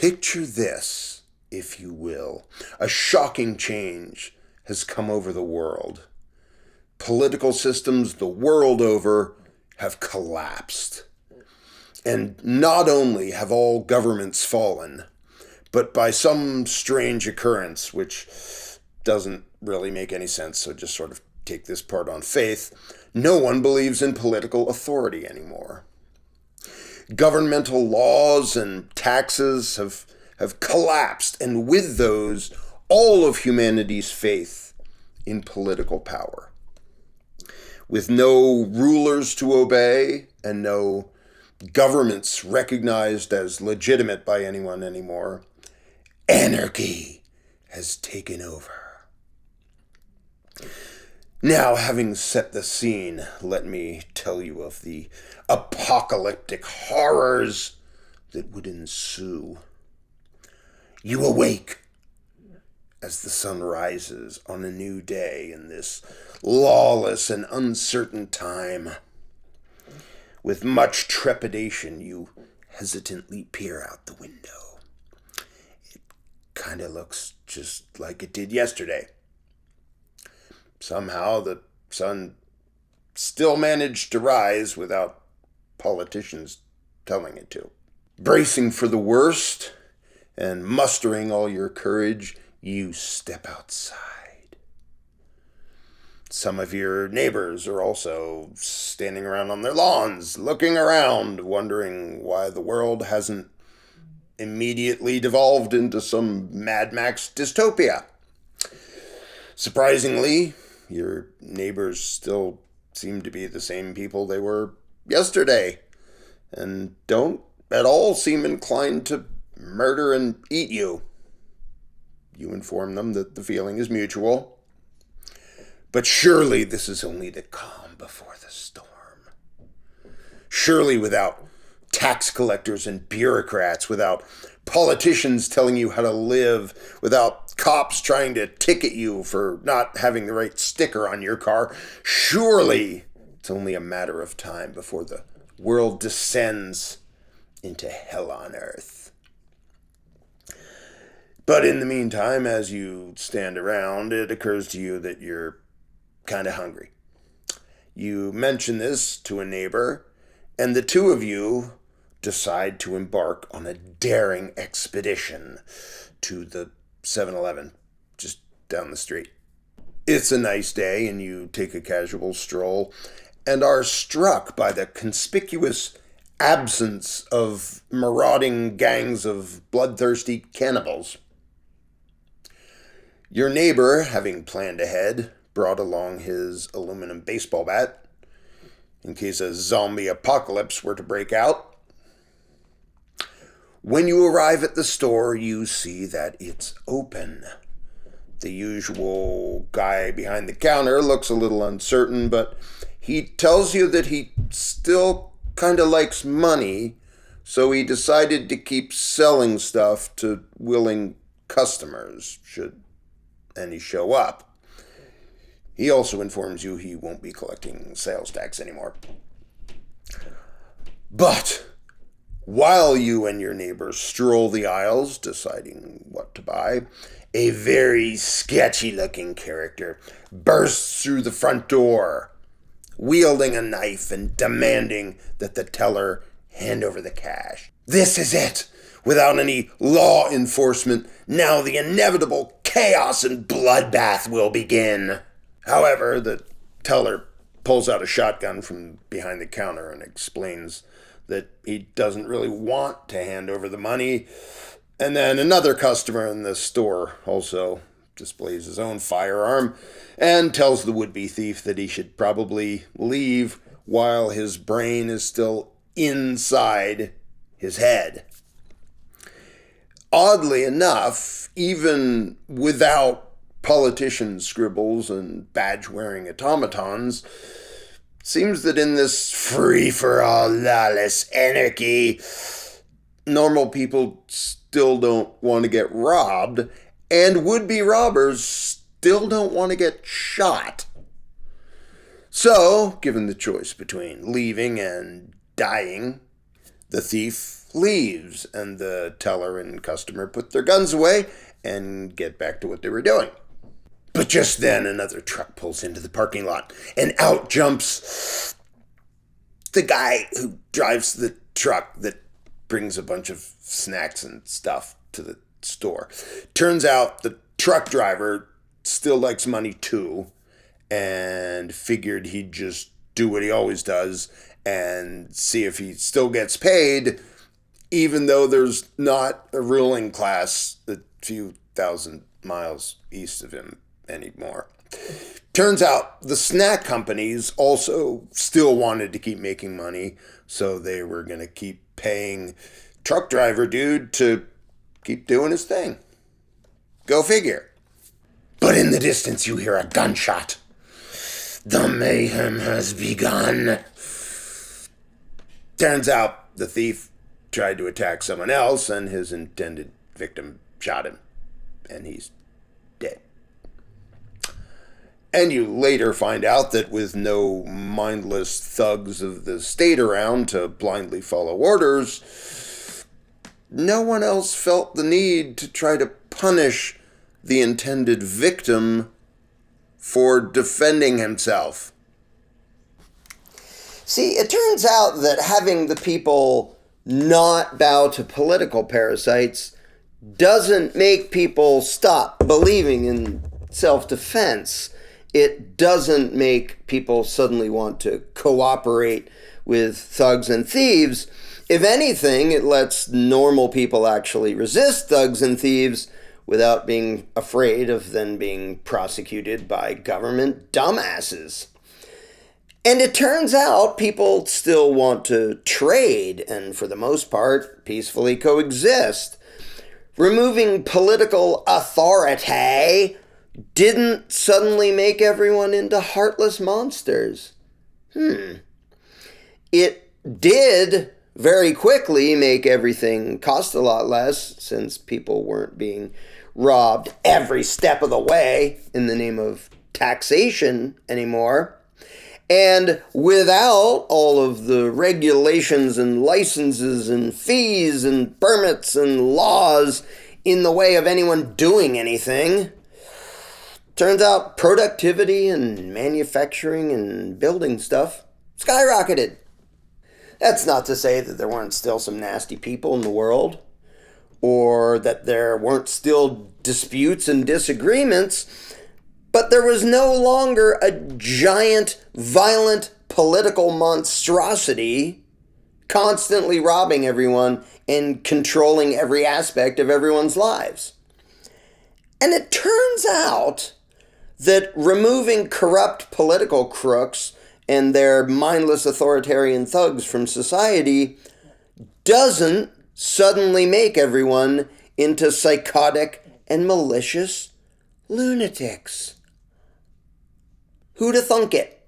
Picture this, if you will. A shocking change has come over the world. Political systems the world over have collapsed. And not only have all governments fallen, but by some strange occurrence, which doesn't really make any sense, so just sort of take this part on faith, no one believes in political authority anymore. Governmental laws and taxes have collapsed, and with those, all of humanity's faith in political power. With no rulers to obey and no governments recognized as legitimate by anyone anymore, anarchy has taken over. Now, having set the scene, let me tell you of the apocalyptic horrors that would ensue. You awake as the sun rises on a new day in this lawless and uncertain time. With much trepidation, you hesitantly peer out the window. It kind of looks just like it did yesterday. Somehow the sun still managed to rise without politicians telling it to. Bracing for the worst and mustering all your courage, you step outside. Some of your neighbors are also standing around on their lawns, looking around, wondering why the world hasn't immediately devolved into some Mad Max dystopia. Surprisingly, your neighbors still seem to be the same people they were yesterday, and don't at all seem inclined to murder and eat you. You inform them that the feeling is mutual. But surely this is only the calm before the storm. Surely without tax collectors and bureaucrats, without politicians telling you how to live, without cops trying to ticket you for not having the right sticker on your car, surely it's only a matter of time before the world descends into hell on earth. But in the meantime, as you stand around, it occurs to you that you're kind of hungry. You mention this to a neighbor, and the two of you decide to embark on a daring expedition to the 7-Eleven just down the street. It's a nice day, and you take a casual stroll and are struck by the conspicuous absence of marauding gangs of bloodthirsty cannibals. Your neighbor, having planned ahead, brought along his aluminum baseball bat in case a zombie apocalypse were to break out. When you arrive at the store, you see that it's open. The usual guy behind the counter looks a little uncertain, but he tells you that he still kind of likes money, so he decided to keep selling stuff to willing customers, should any show up. He also informs you he won't be collecting sales tax anymore. But while you and your neighbor stroll the aisles, deciding what to buy, a very sketchy-looking character bursts through the front door, wielding a knife and demanding that the teller hand over the cash. This is it! Without any law enforcement, now the inevitable chaos and bloodbath will begin. However, the teller pulls out a shotgun from behind the counter and explains that he doesn't really want to hand over the money. And then another customer in the store also displays his own firearm and tells the would-be thief that he should probably leave while his brain is still inside his head. Oddly enough, even without politicians' scribbles and badge-wearing automatons, seems that in this free-for-all lawless anarchy, normal people still don't want to get robbed, and would-be robbers still don't want to get shot. So, given the choice between leaving and dying, The thief leaves, and the teller and customer put their guns away and get back to what they were doing. But just then, another truck pulls into the parking lot, and out jumps the guy who drives the truck that brings a bunch of snacks and stuff to the store. Turns out the truck driver still likes money too, and figured he'd just do what he always does and see if he still gets paid, even though there's not a ruling class a few thousand miles east of him anymore. Turns out the snack companies also still wanted to keep making money, so they were going to keep paying truck driver dude to keep doing his thing. Go figure. But in the distance you hear a gunshot. The mayhem has begun. Turns out the thief tried to attack someone else, and his intended victim shot him, and he's dead. And you later find out that with no mindless thugs of the state around to blindly follow orders, no one else felt the need to try to punish the intended victim for defending himself. See, it turns out that having the people not bow to political parasites doesn't make people stop believing in self-defense. It doesn't make people suddenly want to cooperate with thugs and thieves. If anything, it lets normal people actually resist thugs and thieves without being afraid of then being prosecuted by government dumbasses. And it turns out people still want to trade and, for the most part, peacefully coexist. Removing political authority didn't suddenly make everyone into heartless monsters. It did very quickly make everything cost a lot less, since people weren't being robbed every step of the way in the name of taxation anymore. And without all of the regulations and licenses and fees and permits and laws in the way of anyone doing anything, turns out productivity and manufacturing and building stuff skyrocketed. That's not to say that there weren't still some nasty people in the world, or that there weren't still disputes and disagreements, but there was no longer a giant, violent political monstrosity constantly robbing everyone and controlling every aspect of everyone's lives. And it turns out that removing corrupt political crooks and their mindless authoritarian thugs from society doesn't suddenly make everyone into psychotic and malicious lunatics. Who'da thunk it?